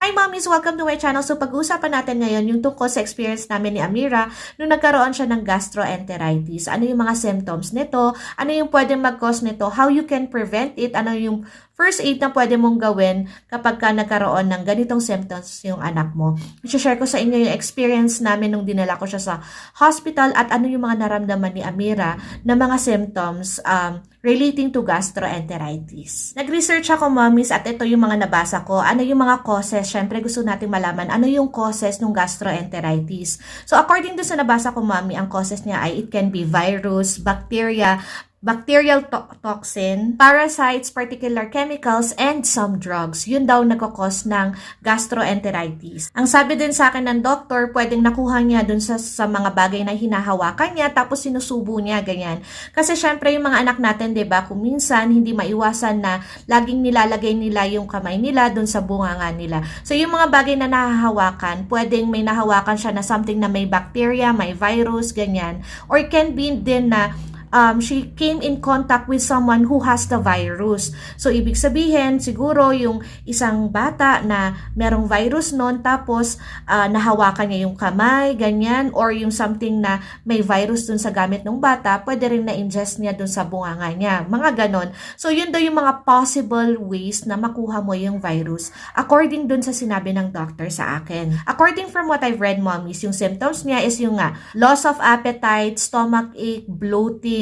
Hi mommies! Welcome to my channel. So pag-uusapan natin ngayon yung tungkol sa experience namin ni Amira nung nagkaroon siya ng gastroenteritis. Ano yung mga symptoms nito? Ano yung pwedeng mag-cause nito? How you can prevent it? Ano yung first aid na pwede mong gawin kapag ka nagkaroon ng ganitong symptoms yung anak mo? I-share ko sa inyo yung experience namin nung dinala ko siya sa hospital at ano yung mga naramdaman ni Amira na mga symptoms relating to gastroenteritis. Nag-research ako mommies at ito yung mga nabasa ko. Ano yung mga causes? Syempre gusto nating malaman ano yung causes ng gastroenteritis. So according to sa nabasa ko mommy, ang causes niya ay it can be virus, bacterial toxin, parasites, particular chemicals, and some drugs. Yun daw nagkakos ng gastroenteritis. Ang sabi din sa akin ng doktor, pwedeng nakuha niya dun sa mga bagay na hinahawakan niya, tapos sinusubo niya, ganyan. Kasi syempre yung mga anak natin, diba, kung minsan hindi maiwasan na laging nilalagay nila yung kamay nila dun sa bunganga nila. So yung mga bagay na nahahawakan, pwedeng may nahawakan siya na something na may bacteria, may virus, ganyan. Or can be din na she came in contact with someone who has the virus. So, ibig sabihin, siguro yung isang bata na merong virus nun, tapos nahawakan niya yung kamay, ganyan, or yung something na may virus dun sa gamit ng bata, pwede rin na-ingest niya dun sa bunganga niya. Mga ganon. So, yun daw yung mga possible ways na makuha mo yung virus according dun sa sinabi ng doctor sa akin. According from what I've read, mommies, yung symptoms niya is yung loss of appetite, stomach ache, bloating,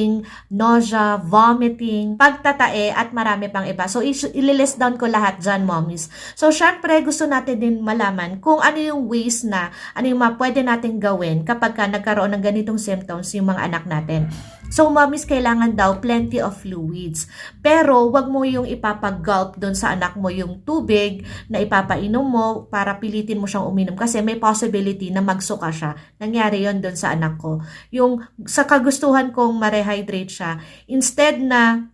nausea, vomiting, pagtatae, at marami pang iba. So, ililist down ko lahat dyan, mommies. So, syempre, gusto natin din malaman kung ano yung ways na, ano yung pwede natin gawin kapag nagkaroon ng ganitong symptoms yung mga anak natin. So, mommies, kailangan daw plenty of fluids. Pero, wag mo yung ipapag-gulp doon sa anak mo yung tubig na ipapainom mo para pilitin mo siyang uminom kasi may possibility na magsuka siya. Nangyari yon doon sa anak ko. Yung sa kagustuhan kong ma-rehydrate siya, instead na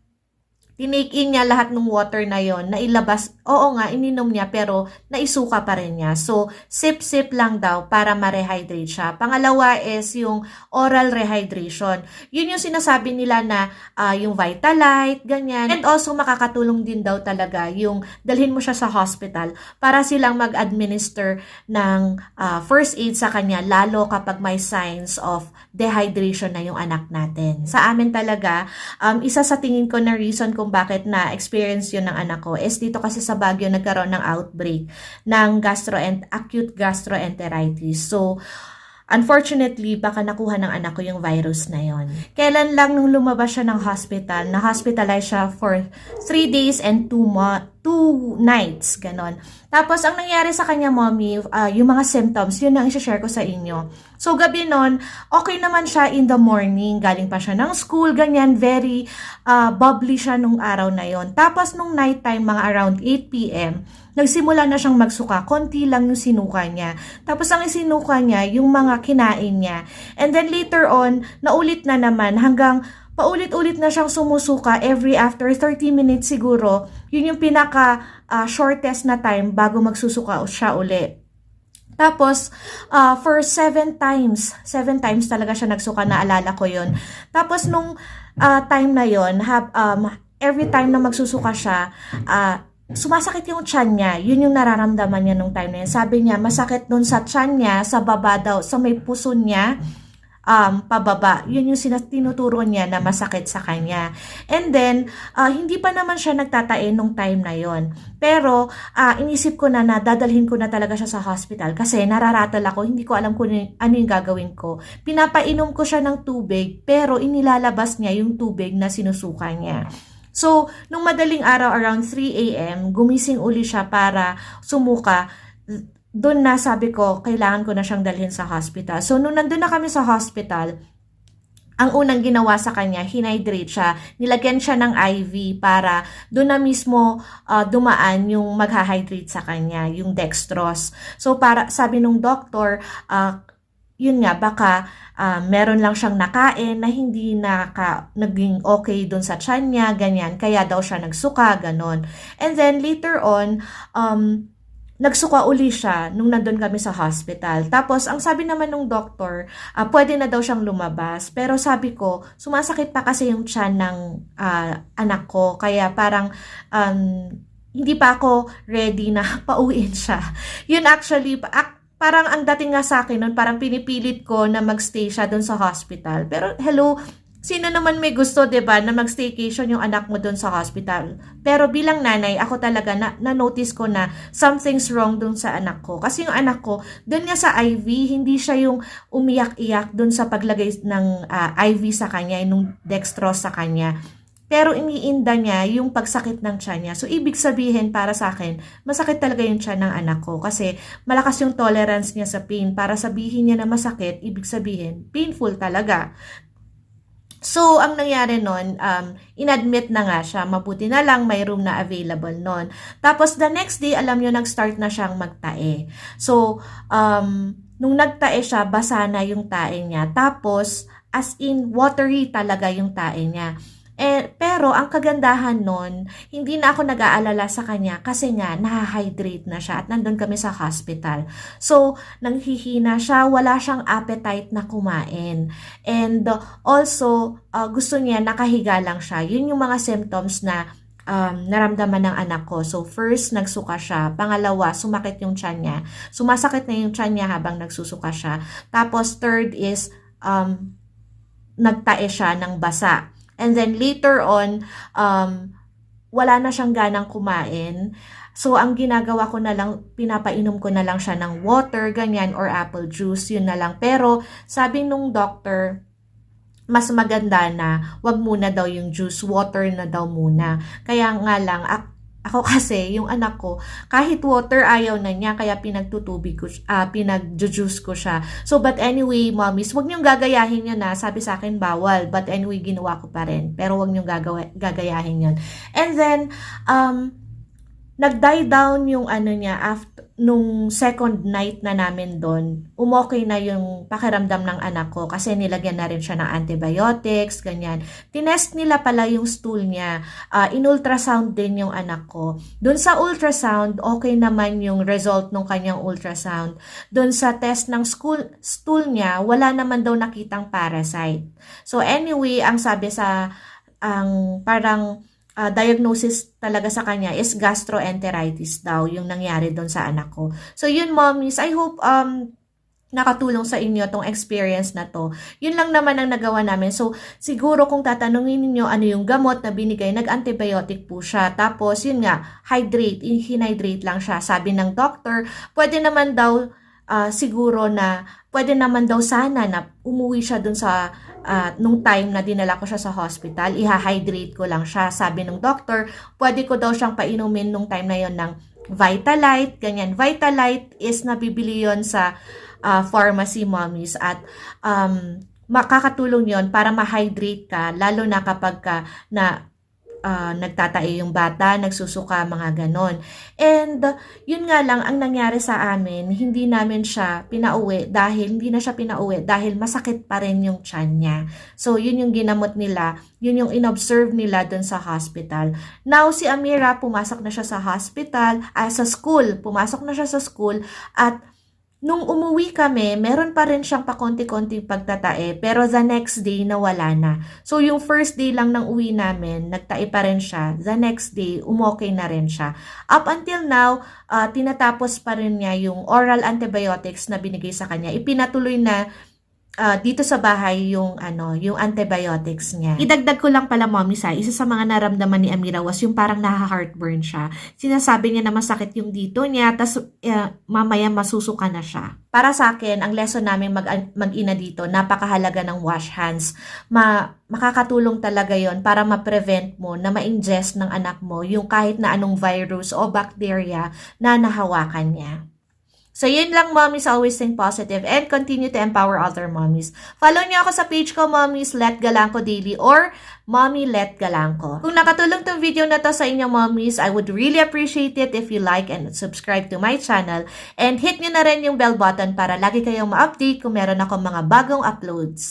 tinake in niya lahat ng water na yon, na ilabas, oo nga, ininom niya, pero naisuka pa rin niya. So, sip-sip lang daw para ma-rehydrate siya. Pangalawa is yung oral rehydration. Yun yung sinasabi nila na yung Vitalite, ganyan. And also, makakatulong din daw talaga yung dalhin mo siya sa hospital para silang mag-administer ng first aid sa kanya, lalo kapag may signs of dehydration na yung anak natin. Sa amin talaga, isa sa tingin ko na reason kung bakit na-experience yun ng anak ko is dito kasi sa Baguio nagkaroon ng outbreak ng acute gastroenteritis. So, unfortunately, baka nakuha ng anak ko yung virus na yon. Kailan lang nung lumabas siya ng hospital, na-hospitalize siya for 3 days and 2 nights, ganon. Tapos, ang nangyari sa kanya, mommy, yung mga symptoms, yun ang i-share ko sa inyo. So, gabi nun, okay naman siya in the morning. Galing pa siya ng school, ganyan, very bubbly siya nung araw na yon. Tapos, nung nighttime, mga around 8 p.m., nagsimula na siyang magsuka. Konti lang yung sinuka niya. Tapos, ang isinuka niya, yung mga kinain niya. And then, later on, naulit na naman hanggang paulit-ulit na siyang sumusuka every after 30 minutes siguro. Yun yung pinaka shortest na time bago magsusuka siya uli. Tapos, for 7 times talaga siya nagsuka, naalala ko yun. Tapos, nung time na yun, every time na magsusuka siya, sumasakit yung tiyan niya. Yun yung nararamdaman niya nung time na yun. Sabi niya, masakit dun sa tiyan niya, sa baba daw, sa may puso niya, pababa. Yun yung tinuturo niya na masakit sa kanya. And then, hindi pa naman siya nagtatae nung time na yon. Pero, inisip ko na dadalhin ko na talaga siya sa hospital kasi nararatal ako. Hindi ko alam kung ano yung gagawin ko. Pinapainom ko siya ng tubig, pero inilalabas niya yung tubig na sinusuka niya. So, nung madaling araw around 3 a.m., gumising uli siya para sumuka. Doon na sabi ko, kailangan ko na siyang dalhin sa hospital. So, nung nandun na kami sa hospital, ang unang ginawa sa kanya, hinhydrate siya. Nilagyan siya ng IV para doon na mismo dumaan yung magha-hydrate sa kanya, yung dextrose. So, sabi nung doktor, yun nga, baka meron lang siyang nakain na hindi naging okay doon sa tiyan niya, ganyan. Kaya daw siya nagsuka, ganon. And then, later on, nagsuka uli siya nung nandun kami sa hospital. Tapos, ang sabi naman ng doktor, pwede na daw siyang lumabas. Pero sabi ko, sumasakit pa kasi yung tiyan ng anak ko. Kaya parang hindi pa ako ready na pauwiin siya. Yun actually, parang ang dating nga sa akin nun, parang pinipilit ko na magstay siya dun sa hospital. Pero hello, sino naman may gusto, 'di ba, na mag-staycation yung anak mo doon sa hospital? Pero bilang nanay, ako talaga na-notice ko na something's wrong doon sa anak ko. Kasi yung anak ko, doon nga sa IV, hindi siya yung umiyak-iyak doon sa paglagay ng IV sa kanya, yung dextrose sa kanya. Pero iniinda niya yung pagsakit ng tiyan niya. So, ibig sabihin para sa akin, masakit talaga yung tiyan ng anak ko. Kasi malakas yung tolerance niya sa pain. Para sabihin niya na masakit, ibig sabihin, painful talaga. So, ang nangyari nun, inadmit na nga siya. Mabuti na lang, may room na available nun. Tapos, the next day, alam nyo, nag-start na siyang magtae. So, nung nagtae siya, basa na yung tae niya. Tapos, as in, watery talaga yung tae niya. Pero ang kagandahan nun, hindi na ako nag-aalala sa kanya kasi nga nahahydrate na siya at nandun kami sa hospital. So, nanghihina siya, wala siyang appetite na kumain. And also, gusto niya nakahiga lang siya. Yun yung mga symptoms na naramdaman ng anak ko. So, first, nagsuka siya. Pangalawa, sumakit yung tiyan niya. Sumasakit na yung tiyan niya habang nagsusuka siya. Tapos, third is, nagtae siya ng basa. And then later on, wala na siyang ganang kumain. So, ang ginagawa ko na lang, pinapainom ko na lang siya ng water, ganyan, or apple juice, yun na lang. Pero, sabi nung doctor, mas maganda na wag muna daw yung juice, water na daw muna. Kaya nga lang, ako kasi, yung anak ko, kahit water ayaw na niya, kaya pinagtutubig ko, pinagjujuice ko siya. So, but anyway, mommies, wag niyong gagayahin yun na. Sabi sa akin, bawal. But anyway, ginawa ko pa rin. Pero wag niyong gagayahin yun. And then, nag-die down yung niya after nung second night na namin doon. Umokay na yung pakiramdam ng anak ko kasi nilagyan na rin siya ng antibiotics, ganyan. Tinest nila pala yung stool niya. In-ultrasound din yung anak ko. Doon sa ultrasound, okay naman yung result ng kanyang ultrasound. Doon sa test ng stool niya, wala naman daw nakitang parasite. So anyway, ang sabi sa parang diagnosis talaga sa kanya is gastroenteritis daw yung nangyari doon sa anak ko. So yun, mommies, I hope nakatulong sa inyo tong experience na to. Yun lang naman ang nagawa namin. So siguro kung tatanungin niyo ano yung gamot na binigay, nag-antibiotic po siya. Tapos yun nga, hinhydrate lang siya. Sabi ng doctor, pwede naman daw siguro na pwede naman daw sana na umuwi siya dun sa nung time na dinala ko siya sa hospital, iha-hydrate ko lang siya. Sabi ng doctor, pwede ko daw siyang painumin nung time na yon ng Vitalite, ganyan. Vitalite is nabibili yon sa pharmacy, mommies, at makakatulong yon para ma-hydrate ka, lalo na kapag nagtatae yung bata, nagsusuka, mga ganon. And yun nga lang ang nangyari sa amin, hindi na siya pinauwi dahil masakit pa rin yung tiyan niya. So yun yung ginamot nila, yun yung inobserve nila dun sa hospital. Now si Amira, pumasok na siya sa hospital, pumasok na siya sa school, at nung umuwi kami, meron pa rin siyang pakonti-konting pagtatae, pero the next day, nawala na. So, yung first day lang ng uwi namin, nagtae pa rin siya. The next day, umokay na rin siya. Up until now, tinatapos pa rin niya yung oral antibiotics na binigay sa kanya. Ipinatuloy na dito sa bahay yung antibiotics niya. Idagdag ko lang pala, mommy, isa sa mga naramdaman ni Amira was yung parang naha-heartburn siya. Sinasabi niya na masakit yung dito niya, tas mamaya masusuka na siya. Para sa akin, ang lesson namin mag-ina dito, napakahalaga ng wash hands. Makakatulong talaga yon para ma-prevent mo na ma-ingest ng anak mo yung kahit na anong virus o bacteria na nahawakan niya. So, yun lang, mommies. Always think positive and continue to empower other mommies. Follow niyo ako sa page ko, mommies, Let Galangco Daily or Mommy Let Galangco. Kung nakatulong tong video na to sa inyo, mommies, I would really appreciate it if you like and subscribe to my channel. And hit nyo na rin yung bell button para lagi kayong ma-update kung meron akong mga bagong uploads.